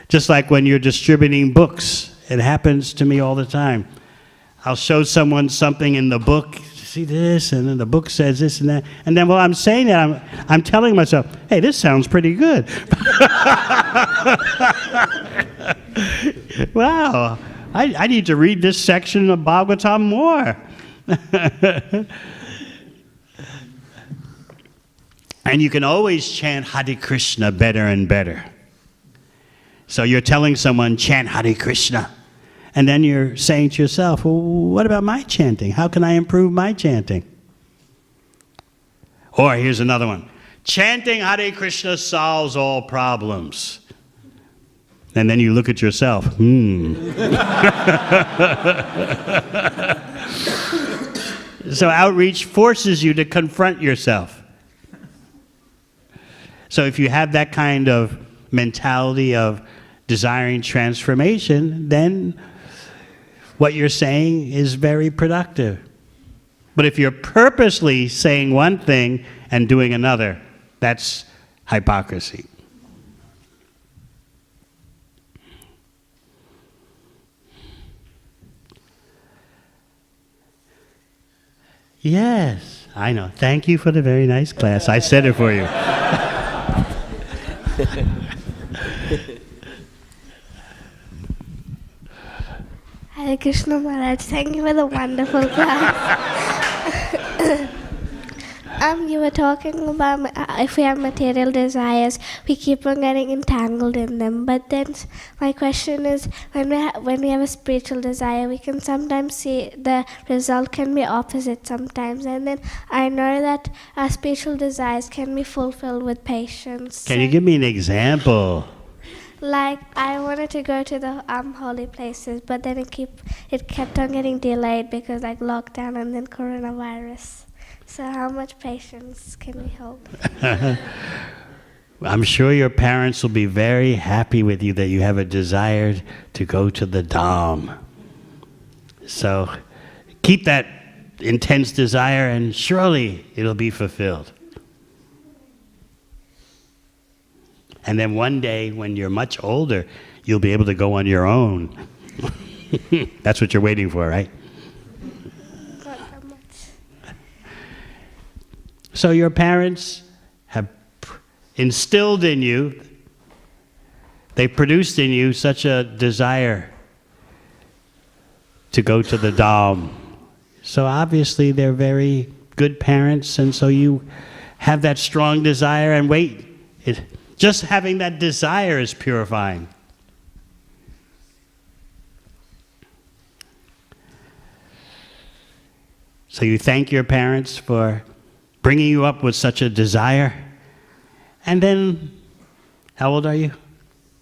just like when you're distributing books, it happens to me all the time. I'll show someone something in the book, see this, and then the book says this and that. And then while I'm saying that, I'm telling myself, hey, this sounds pretty good. Wow, I need to read this section of Bhagavatam more. And you can always chant Hare Krishna better and better. So you're telling someone, chant Hare Krishna. And then you're saying to yourself, well, what about my chanting? How can I improve my chanting? Or here's another one. Chanting Hare Krishna solves all problems. And then you look at yourself, So outreach forces you to confront yourself. So if you have that kind of mentality of desiring transformation, then what you're saying is very productive. But if you're purposely saying one thing and doing another, that's hypocrisy. Yes, I know. Thank you for the very nice class. I said it for you. Hare Krishna Maharaj, thank you for the wonderful class. You were talking about if we have material desires, we keep on getting entangled in them. But then my question is, when we have a spiritual desire, we can sometimes see the result can be opposite sometimes. And then I know that our spiritual desires can be fulfilled with patience. Can you give me an example? Like, I wanted to go to the holy places, but then it kept on getting delayed because like lockdown and then coronavirus. So how much patience can we hold? I'm sure your parents will be very happy with you that you have a desire to go to the Dham. So keep that intense desire and surely it'll be fulfilled. And then one day when you're much older, you'll be able to go on your own. That's what you're waiting for, right? Not that much. So your parents have instilled in you, they produced in you such a desire to go to the Dham. So obviously they're very good parents, and so you have that strong desire, and wait, just having that desire is purifying. So you thank your parents for bringing you up with such a desire. And then, how old are you?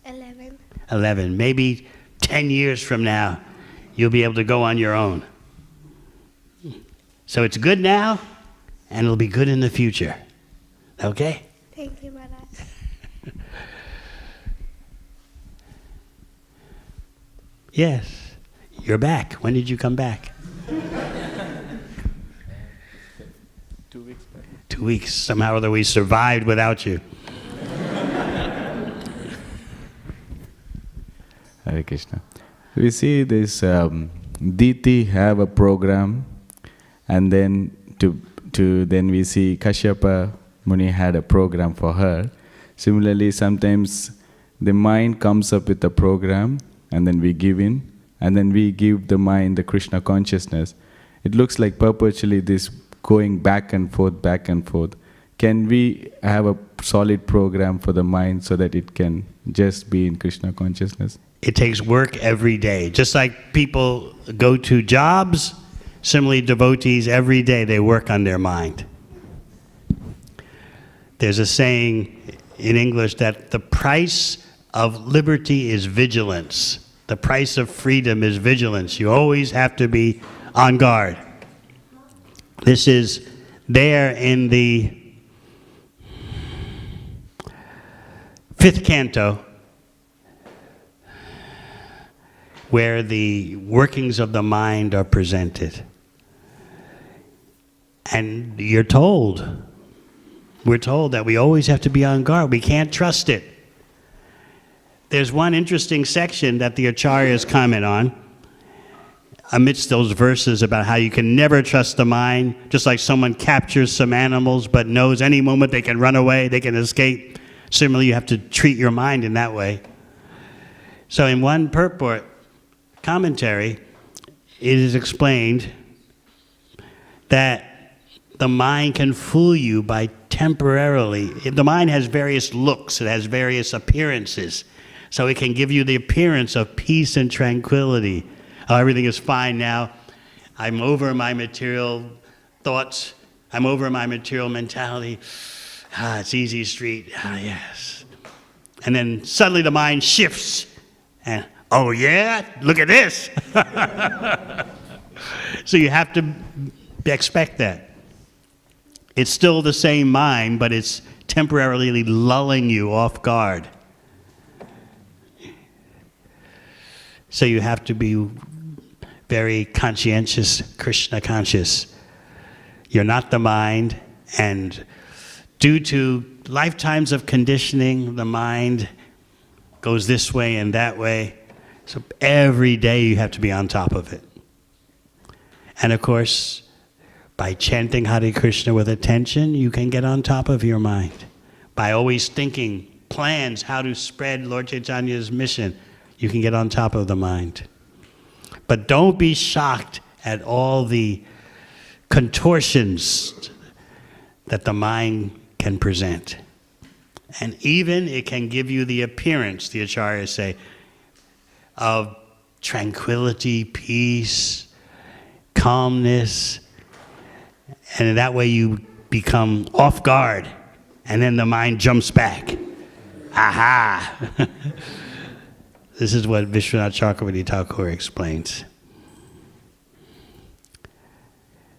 11. 11. Maybe 10 years from now, you'll be able to go on your own. So it's good now, and it'll be good in the future. Okay? Thank you, Maharaj. Yes. You're back. When did you come back? 2 weeks back. 2 weeks. Somehow or other we survived without you. Hare Krishna. We see this Diti have a program, and then then we see Kashyapa Muni had a program for her. Similarly, sometimes the mind comes up with a program, and then we give in, and then we give the mind the Krishna consciousness. It looks like perpetually this going back and forth, back and forth. Can we have a solid program for the mind so that it can just be in Krishna consciousness? It takes work every day. Just like people go to jobs, similarly devotees every day they work on their mind. There's a saying in English that the price of liberty is vigilance. The price of freedom is vigilance. You always have to be on guard. This is there in the 5th canto, where the workings of the mind are presented. And we're told that we always have to be on guard. We can't trust it. There's one interesting section that the Acharyas comment on, amidst those verses about how you can never trust the mind, just like someone captures some animals but knows any moment they can run away, they can escape. Similarly, you have to treat your mind in that way. So in one purport commentary, it is explained that the mind can fool you by temporarily. The mind has various looks, it has various appearances. So it can give you the appearance of peace and tranquility. Oh, everything is fine now. I'm over my material thoughts. I'm over my material mentality. It's easy street. Yes. And then suddenly the mind shifts. And, oh yeah, look at this. So you have to expect that. It's still the same mind, but it's temporarily lulling you off guard. So you have to be very conscientious, Krishna conscious. You're not the mind, and due to lifetimes of conditioning, the mind goes this way and that way. So every day you have to be on top of it. And of course, by chanting Hare Krishna with attention, you can get on top of your mind. By always thinking plans how to spread Lord Chaitanya's mission, you can get on top of the mind. But don't be shocked at all the contortions that the mind can present. And even it can give you the appearance, the Acharyas say, of tranquility, peace, calmness, and in that way you become off guard, and then the mind jumps back. Aha! This is what Vishwanath Chakravarti Thakur explains.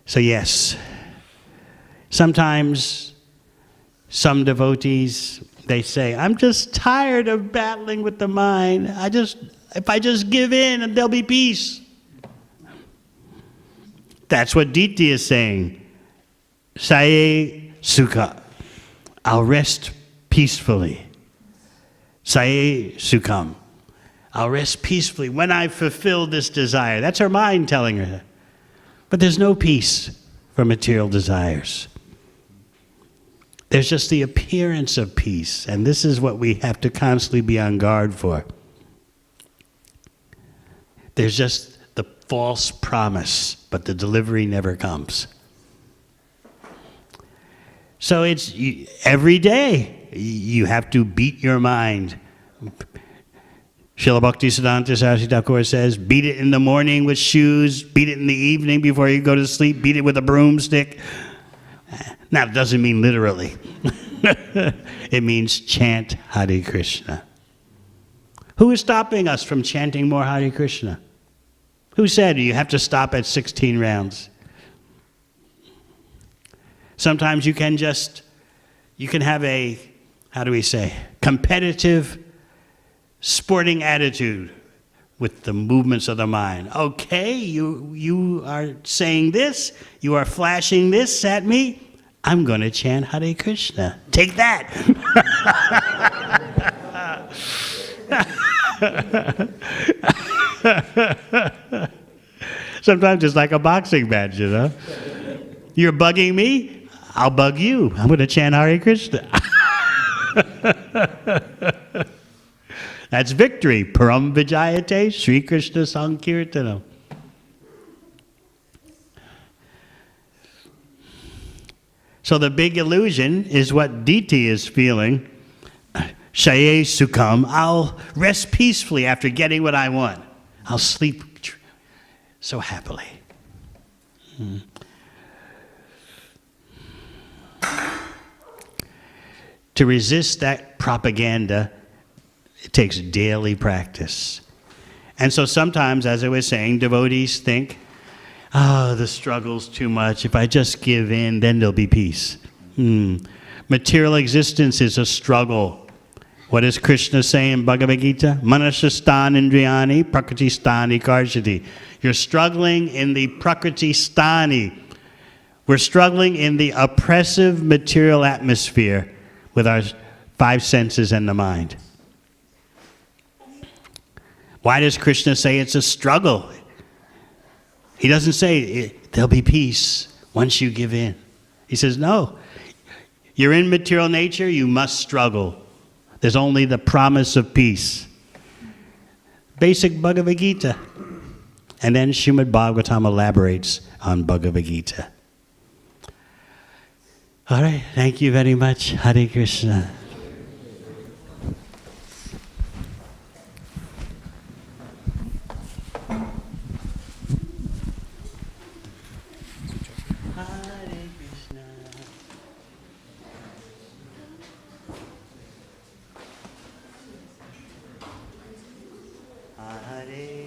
So yes, sometimes some devotees, they say, I'm just tired of battling with the mind. If I just give in, and there'll be peace. That's what Diti is saying. Saye Sukha. I'll rest peacefully. Saye Sukham. I'll rest peacefully when I've fulfilled this desire. That's her mind telling her that. But there's no peace for material desires. There's just the appearance of peace, and this is what we have to constantly be on guard for. There's just the false promise, but the delivery never comes. So it's every day you have to beat your mind. Srila Bhaktisiddhanta Saraswati Thakur says, beat it in the morning with shoes, beat it in the evening before you go to sleep, beat it with a broomstick. Now, it doesn't mean literally. It means chant Hare Krishna. Who is stopping us from chanting more Hare Krishna? Who said you have to stop at 16 rounds? Sometimes you can have a, competitive sporting attitude with the movements of the mind. Okay, you are saying this, you are flashing this at me, I'm going to chant Hare Krishna. Take that. Sometimes it's like a boxing match, you know. You're bugging me, I'll bug you. I'm going to chant Hare Krishna. That's victory. Param Vijayate Sri Krishna Sankirtanam. So the big illusion is what Diti is feeling. Shaye Sukham. I'll rest peacefully after getting what I want. I'll sleep so happily. To resist that propaganda, it takes daily practice. And so sometimes, as I was saying, devotees think, oh, the struggle's too much. If I just give in, then there'll be peace. Material existence is a struggle. What does Krishna say in Bhagavad Gita? Manasastan indriyani prakriti stani karshati. You're struggling in the prakriti stani. We're struggling in the oppressive material atmosphere with our five senses and the mind. Why does Krishna say it's a struggle? He doesn't say there'll be peace once you give in. He says, no. You're in material nature, you must struggle. There's only the promise of peace. Basic Bhagavad Gita. And then Śrīmad Bhāgavatam elaborates on Bhagavad Gita. All right, thank you very much. Hare Krishna. Hare